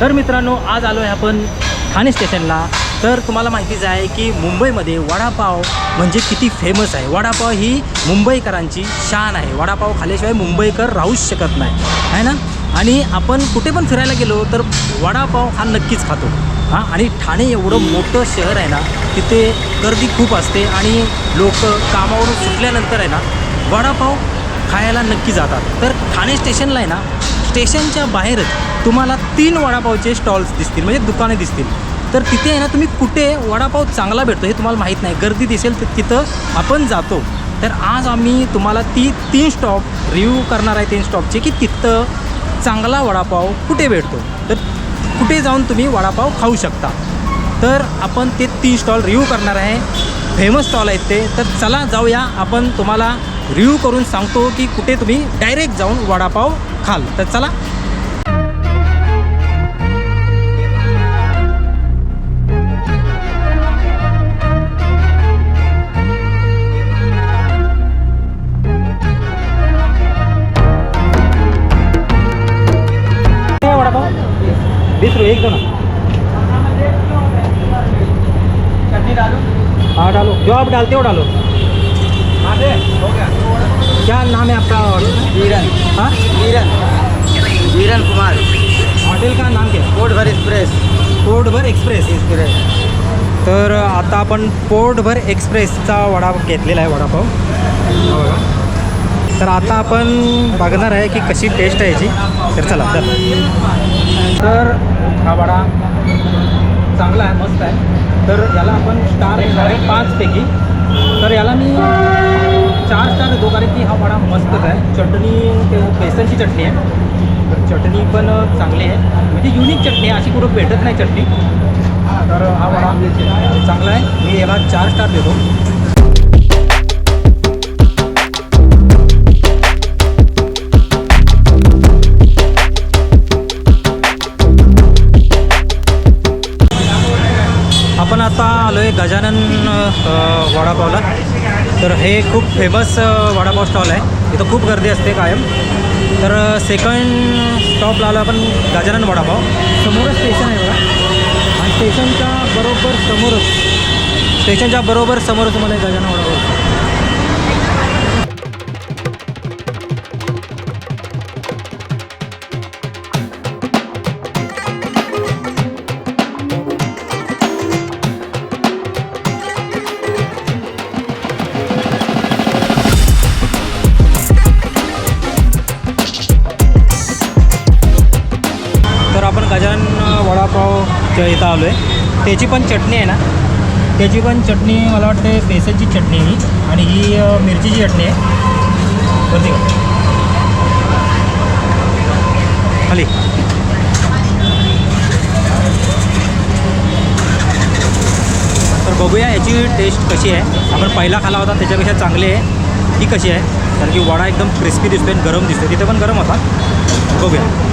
तर मित्रांनो, आज आलो आहे आपण ठाणे स्टेशनला. तर तुम्हाला माहितीच आहे की मुंबईमध्ये वडापाव म्हणजे किती फेमस आहे. वडापाव ही मुंबईकरांची शान आहे. वडापाव खाल्ल्याशिवाय मुंबईकर राहूच शकत नाही, आहे ना. आणि आपण कुठे पण फिरायला गेलो तर वडापाव हा नक्कीच खातो. हां, आणि ठाणे एवढं मोठं शहर आहे ना, तिथे गर्दी खूप असते आणि लोक कामावरून सुटल्यानंतर आहे ना वडापाव खायला नक्की जातात. तर ठाणे स्टेशनला आहे ना, स्टेशनच्या बाहेरच तुम्हाला 3 वडापावचे स्टॉल्स दिसतील, म्हणजे दुकाने दिसतील. तर तिथे आहे ना, तुम्ही कुठे वडापाव चांगला भेटतो हे तुम्हाला माहीत नाही. गर्दी दिसेल तर तिथं आपण जातो. तर आज आम्ही तुम्हाला ती 3 स्टॉप रिव्ह्यू करणार आहे, 3 स्टॉपचे, की तिथं चांगला वडापाव कुठे भेटतो, तर कुठे जाऊन तुम्ही वडापाव खाऊ शकता. तर आपण ते 3 स्टॉल रिव्ह्यू करणार आहे. फेमस स्टॉल आहेत ते. तर चला जाऊया, आपण तुम्हाला रिव्ह्यू करून सांगतो की कुठे तुम्ही डायरेक्ट जाऊन वडापाव खाल. तर चला. वडापाव 20 रुपये एक दो ना. हाँ डालो, जो आप डालते हो डालो. क्या नाम है आपका? वीरन. हाँ, वीरन कुमार. हॉटेल का नाम क्या है? पोर्टभर एक्सप्रेस. पोर्टभर एक्सप्रेस. तर आता आपण पोर्टभर एक्सप्रेसचा वडा घेतलेला आहे, वडापाव बघा. तर आता आपण बघणार आहे की कशी टेस्ट आहे याची. तर चला. तर हा वडा चांगला आहे, मस्त आहे. तर याला आपण स्टार देणार आहे 5 पैकी. तर याला मी 4 स्टार देतो, कारण की हा वडा मस्तच आहे. चटणी ते बेसनची चटणी आहे, तर चटणी पण चांगली आहे, म्हणजे युनिक चटणी आहे, अशी कुठं भेटत नाही चटणी. तर हा वडा चांगला आहे, मी याला 4 स्टार देतो. आपण आता आलो आहे गजानन वडापावला. तर हे खूप फेमस वडापाव स्टॉल आहे, इथं खूप गर्दी असते कायम. तर सेकंड स्टॉपला आलो आपण गजानन वडापाव. समोरच स्टेशन आहे बघा, आणि स्टेशनच्या बरोबर समोर तुम्हाला गजानन वडापाव. आपण गजानन वडापावच्या इथं आलो आहे. त्याची पण चटणी आहे ना, त्याची पण चटणी मला वाटते बेसनची चटणी ही, आणि ही मिरचीची चटणी आहे. बरं का खाली. तर बघूया याची टेस्ट कशी आहे. आपण पहिला खाला होता त्याच्यापेक्षा चांगली आहे ती कशी आहे, कारण की वडा एकदम क्रिस्पी दिसतो आणि गरम दिसतो. तिथे पण गरम होता. बघूया.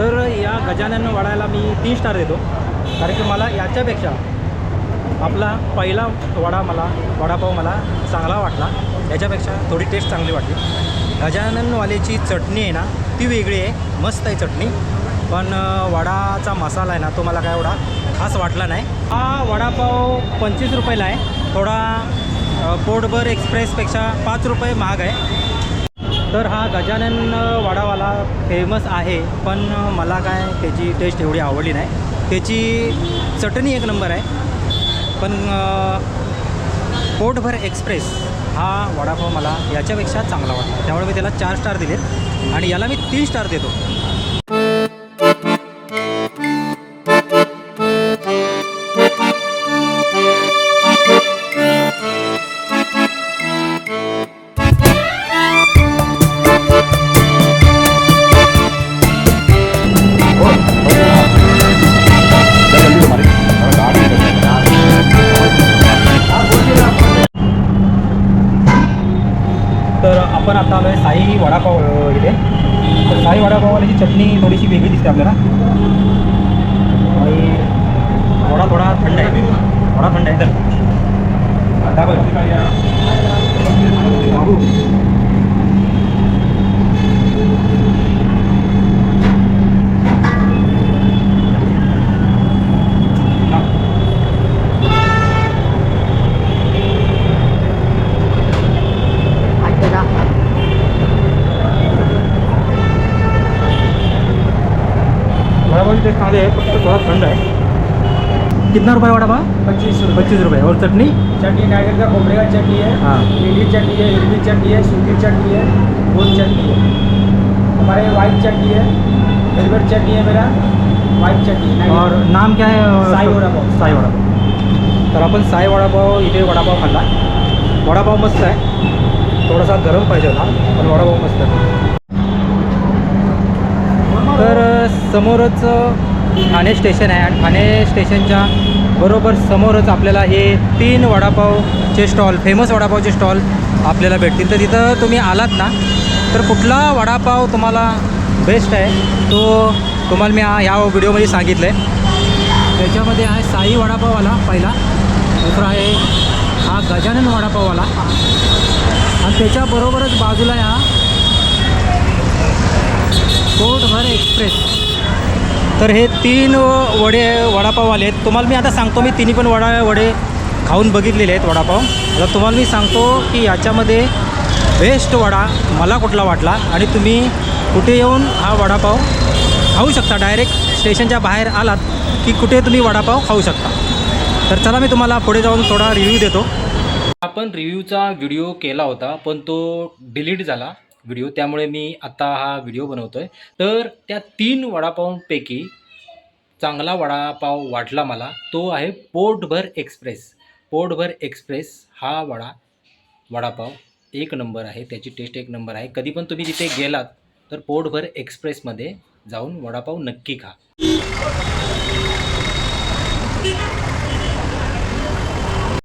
तर या गजानन वडाला मी 3 स्टार देतो, कारण की मला याच्यापेक्षा आपला पहिला वडापाव मला चांगला वाटला. याच्यापेक्षा थोडी टेस्ट चांगली वाटली. गजाननवाल्याची चटणी आहे ना, ती वेगळी आहे, मस्त आहे चटणी. पण वडाचा मसाला आहे ना, तो मला काय एवढा खास वाटला नाही. हा वडापाव 25 रुपयाला आहे, थोडा पोर्टभर एक्सप्रेसपेक्षा 5 रुपये महाग आहे. तर हा गजानन वडावाला फेमस आहे, पण मला काय त्याची टेस्ट एवढी आवडली नाही. त्याची चटणी एक नंबर आहे, पण पोर्टभर एक्सप्रेस हा वडापाव मला याच्यापेक्षा चांगला वाटला. त्यामुळे मी त्याला 4 स्टार दिले, आणि याला मी 3 स्टार देतो. आता आलो आहे साई वडापाव इथे. तर साई वडापाववाल्याची चटणी थोडीशी वेगळी दिसते आपल्याला आणि वडा थोडा थंड आहे. वडा थंड आहे तर दाखव. वडापावची टेस्ट चांगली आहे, फक्त थोडा थंड आहे. कितना रुपये वडापाव? 25 रुपये. और चटनी? चटनी नारियल का खोपरे का चटनी है, हाँ. नीली चटनी है, हिरवी चटनी है, सूखी चटनी है, गोल चटनी है. हमारे वाइट चटनी है, फेवरेट चटनी है मेरा वाइट चटनी. और नाम क्या है? साई वडापाव. साई वडापाव. तर आपण साई वडापाव इथे वडापाव खाल्ला. वडापाव मस्त आहे, थोडासा गरम पाहिजे होता पण वडापाव मस्त आहे. तर समोरच ठाणे स्टेशन आहे आणि ठाणे स्टेशनच्या बरोबर समोरच आपल्याला हे 3 वडापावचे स्टॉल, फेमस वडापावचे स्टॉल आपल्याला भेटतील. तर तिथं तुम्ही आलात ना तर कुठला वडापाव तुम्हाला बेस्ट आहे तो तुम्हाला मी ह्या व्हिडिओमध्ये सांगितलं आहे. त्याच्यामध्ये आहे साई वडापाववाला पहिला, दुसरा आहे हा गजानन वडापाववाला आणि त्याच्याबरोबरच बाजूला आहे हा पोटभर एक्सप्रेस. तर हे 3 वडापाववाले आहेत. तुम्हाला मी आता सांगतो, मी तिन्ही पण वडे खाऊन बघितलेले आहेत वडापाव. आता तुम्हाला मी सांगतो की याच्यामध्ये बेस्ट वडा मला कुठला वाटला आणि तुम्ही कुठे येऊन हा वडापाव खाऊ शकता. डायरेक्ट स्टेशनच्या बाहेर आलात की कुठे तुम्ही वडापाव खाऊ शकता. तर चला मी तुम्हाला पुढे जाऊन थोडा रिव्ह्यू देतो. आपण रिव्ह्यूचा व्हिडिओ केला होता पण तो डिलीट झाला व्हिडिओ, त्यामुळे मी आता हा व्हिडिओ बनवतो आहे. तर त्या 3 वडापावपैकी चांगला वडापाव वाटला मला तो आहे पोटभर एक्सप्रेस. पोटभर एक्सप्रेस हा वडापाव 1 नंबर आहे, त्याची टेस्ट 1 नंबर आहे. कधी पण तुम्ही तिथे गेलात तर पोटभर एक्सप्रेसमध्ये जाऊन वडापाव नक्की खा.